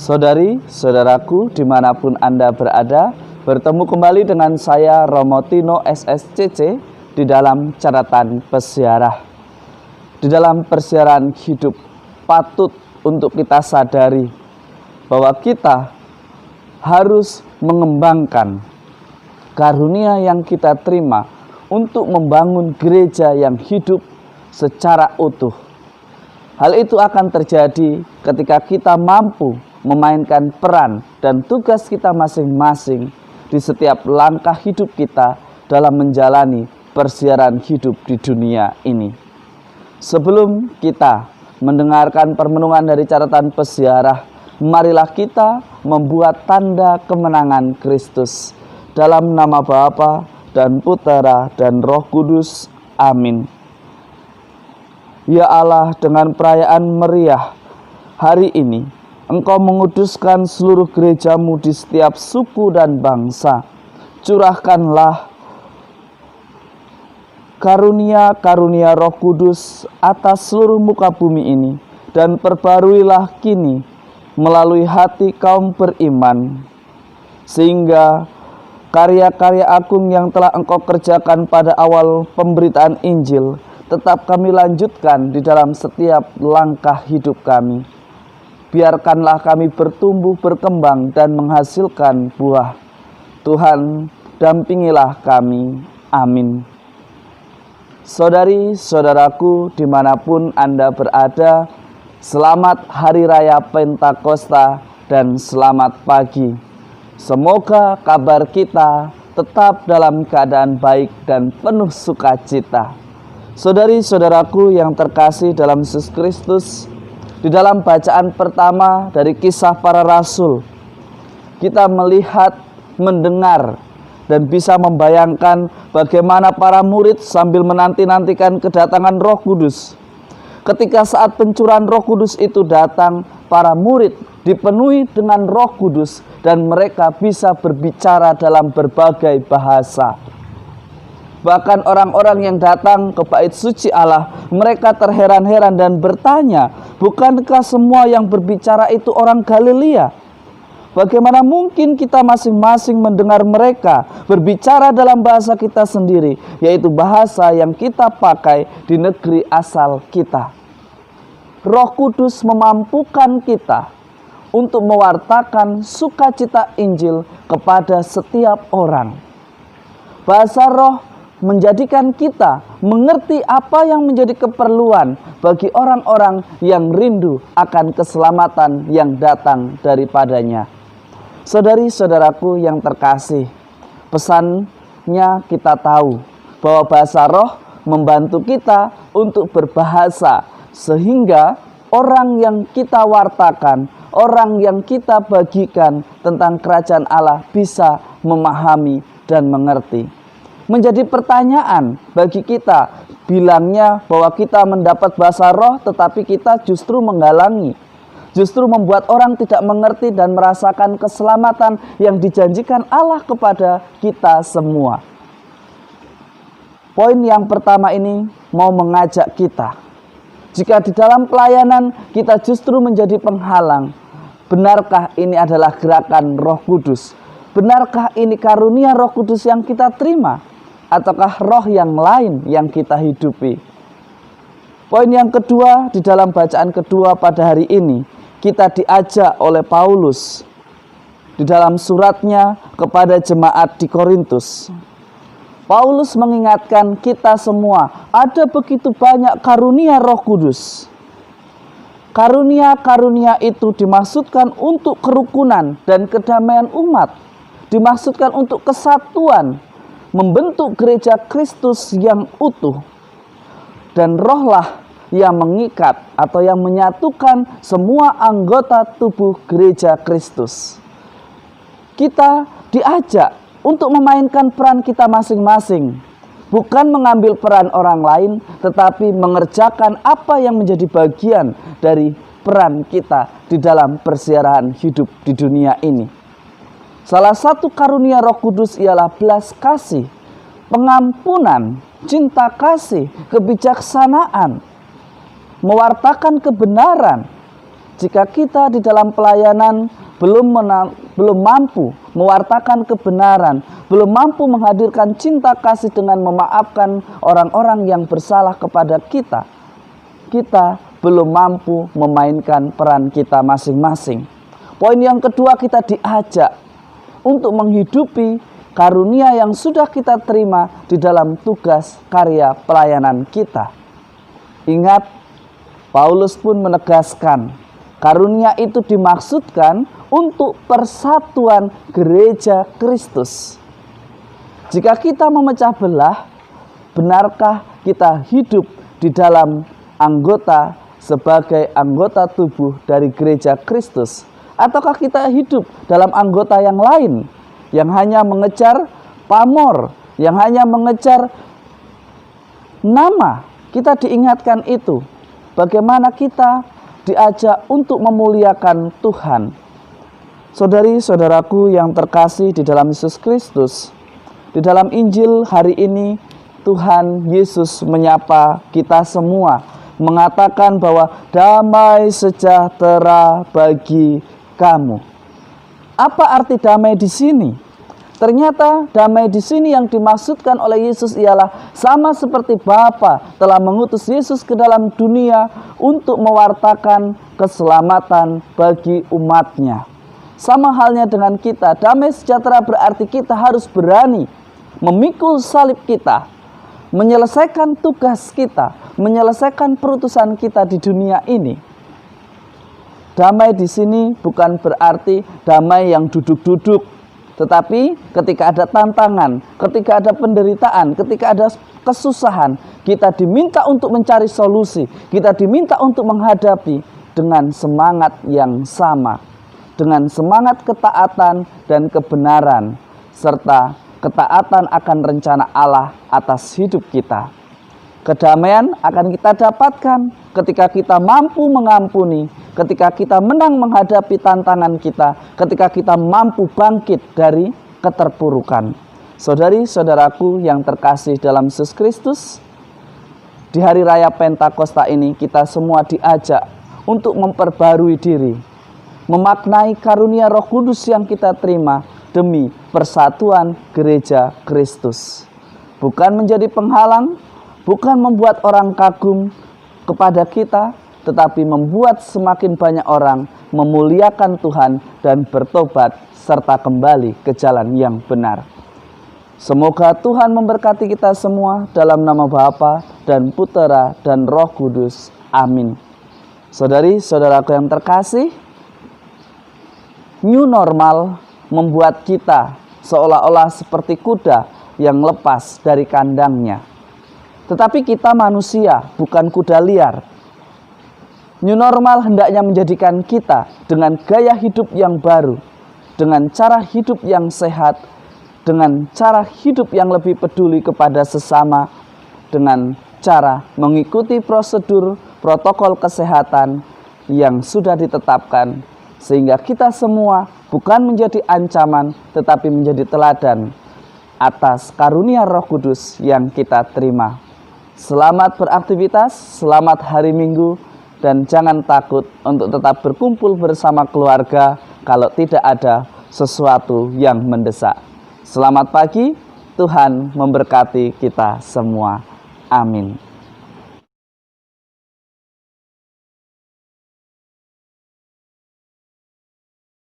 Saudari-saudaraku dimanapun Anda berada, bertemu kembali dengan saya Romo Tino SSCC di dalam catatan peziarah. Di dalam persiaran hidup patut untuk kita sadari bahwa kita harus mengembangkan karunia yang kita terima untuk membangun gereja yang hidup secara utuh. Hal itu akan terjadi ketika kita mampu memainkan peran dan tugas kita masing-masing di setiap langkah hidup kita dalam menjalani persiaran hidup di dunia ini. Sebelum kita mendengarkan permenungan dari catatan peziarah, marilah kita membuat tanda kemenangan Kristus. Dalam nama Bapa dan Putera dan Roh Kudus. Amin. Ya Allah, dengan perayaan meriah hari ini, Engkau menguduskan seluruh gerejamu di setiap suku dan bangsa. Curahkanlah karunia-karunia Roh Kudus atas seluruh muka bumi ini, dan perbaruilah kini melalui hati kaum beriman, sehingga karya-karya agung yang telah Engkau kerjakan pada awal pemberitaan Injil tetap kami lanjutkan di dalam setiap langkah hidup kami. Biarkanlah kami bertumbuh, berkembang, dan menghasilkan buah. Tuhan, dampingilah kami. Amin. Saudari-saudaraku dimanapun Anda berada, selamat Hari Raya Pentakosta dan selamat pagi. Semoga kabar kita tetap dalam keadaan baik dan penuh sukacita. Saudari-saudaraku yang terkasih dalam Yesus Kristus, di dalam bacaan pertama dari Kisah Para Rasul, kita melihat, mendengar, dan bisa membayangkan bagaimana para murid sambil menanti-nantikan kedatangan Roh Kudus. Ketika saat pencurahan Roh Kudus itu datang, para murid dipenuhi dengan Roh Kudus dan mereka bisa berbicara dalam berbagai bahasa. Bahkan orang-orang yang datang ke bait suci Allah, mereka terheran-heran dan bertanya, bukankah semua yang berbicara itu orang Galilea? Bagaimana mungkin kita masing-masing mendengar mereka berbicara dalam bahasa kita sendiri, yaitu bahasa yang kita pakai di negeri asal kita. Roh Kudus memampukan kita untuk mewartakan sukacita Injil kepada setiap orang. Bahasa roh menjadikan kita mengerti apa yang menjadi keperluan bagi orang-orang yang rindu akan keselamatan yang datang daripadanya. Saudari-saudaraku yang terkasih, pesannya kita tahu bahwa bahasa roh membantu kita untuk berbahasa, sehingga orang yang kita wartakan, orang yang kita bagikan tentang kerajaan Allah bisa memahami dan mengerti. Menjadi pertanyaan bagi kita, bilangnya bahwa kita mendapat bahasa roh tetapi kita justru menghalangi, justru membuat orang tidak mengerti dan merasakan keselamatan yang dijanjikan Allah kepada kita semua. Poin yang pertama ini mau mengajak kita, jika di dalam pelayanan kita justru menjadi penghalang, benarkah ini adalah gerakan Roh Kudus? Benarkah ini karunia Roh Kudus yang kita terima? Ataukah roh yang lain yang kita hidupi? Poin yang kedua, di dalam bacaan kedua pada hari ini, kita diajak oleh Paulus di dalam suratnya kepada jemaat di Korintus. Paulus mengingatkan kita semua, ada begitu banyak karunia Roh Kudus. Karunia-karunia itu dimaksudkan untuk kerukunan dan kedamaian umat, dimaksudkan untuk kesatuan, membentuk gereja Kristus yang utuh. Dan rohlah yang mengikat atau yang menyatukan semua anggota tubuh gereja Kristus. Kita diajak untuk memainkan peran kita masing-masing, bukan mengambil peran orang lain, tetapi mengerjakan apa yang menjadi bagian dari peran kita di dalam persiaran hidup di dunia ini. Salah satu karunia Roh Kudus ialah belas kasih, pengampunan, cinta kasih, kebijaksanaan, mewartakan kebenaran, jika kita di dalam pelayanan belum mampu mewartakan kebenaran, belum mampu menghadirkan cinta kasih dengan memaafkan orang-orang yang bersalah kepada kita, kita belum mampu memainkan peran kita masing-masing. Poin yang kedua, kita diajak untuk menghidupi karunia yang sudah kita terima di dalam tugas karya pelayanan kita. Ingat, Paulus pun menegaskan, karunia itu dimaksudkan untuk persatuan gereja Kristus. Jika kita memecah belah, benarkah kita hidup di dalam anggota sebagai anggota tubuh dari gereja Kristus? Ataukah kita hidup dalam anggota yang lain, yang hanya mengejar pamor, yang hanya mengejar nama? Kita diingatkan itu, bagaimana kita diajak untuk memuliakan Tuhan. Saudari-saudaraku yang terkasih di dalam Yesus Kristus, di dalam Injil hari ini Tuhan Yesus menyapa kita semua, mengatakan bahwa damai sejahtera bagi kamu. Apa arti damai di sini? Ternyata damai di sini yang dimaksudkan oleh Yesus ialah sama seperti Bapa telah mengutus Yesus ke dalam dunia untuk mewartakan keselamatan bagi umatnya. Sama halnya dengan kita, damai sejahtera berarti kita harus berani memikul salib kita, menyelesaikan tugas kita, menyelesaikan perutusan kita di dunia ini. Damai di sini bukan berarti damai yang duduk-duduk, tetapi ketika ada tantangan, ketika ada penderitaan, ketika ada kesusahan, kita diminta untuk mencari solusi, kita diminta untuk menghadapi dengan semangat yang sama, dengan semangat ketaatan dan kebenaran, serta ketaatan akan rencana Allah atas hidup kita. Kedamaian akan kita dapatkan ketika kita mampu mengampuni, ketika kita menang menghadapi tantangan kita, ketika kita mampu bangkit dari keterpurukan. Saudari-saudaraku yang terkasih dalam Yesus Kristus, di hari raya Pentakosta ini kita semua diajak untuk memperbarui diri, memaknai karunia Roh Kudus yang kita terima demi persatuan gereja Kristus. Bukan menjadi penghalang, bukan membuat orang kagum kepada kita, tetapi membuat semakin banyak orang memuliakan Tuhan dan bertobat serta kembali ke jalan yang benar. Semoga Tuhan memberkati kita semua dalam nama Bapa dan Putera dan Roh Kudus. Amin. Saudari-saudaraku yang terkasih, new normal membuat kita seolah-olah seperti kuda yang lepas dari kandangnya. Tetapi kita manusia, bukan kuda liar. New normal hendaknya menjadikan kita dengan gaya hidup yang baru, dengan cara hidup yang sehat, dengan cara hidup yang lebih peduli kepada sesama, dengan cara mengikuti prosedur protokol kesehatan yang sudah ditetapkan, sehingga kita semua bukan menjadi ancaman, tetapi menjadi teladan atas karunia Roh Kudus yang kita terima. Selamat beraktivitas, selamat hari Minggu, dan jangan takut untuk tetap berkumpul bersama keluarga kalau tidak ada sesuatu yang mendesak. Selamat pagi, Tuhan memberkati kita semua. Amin.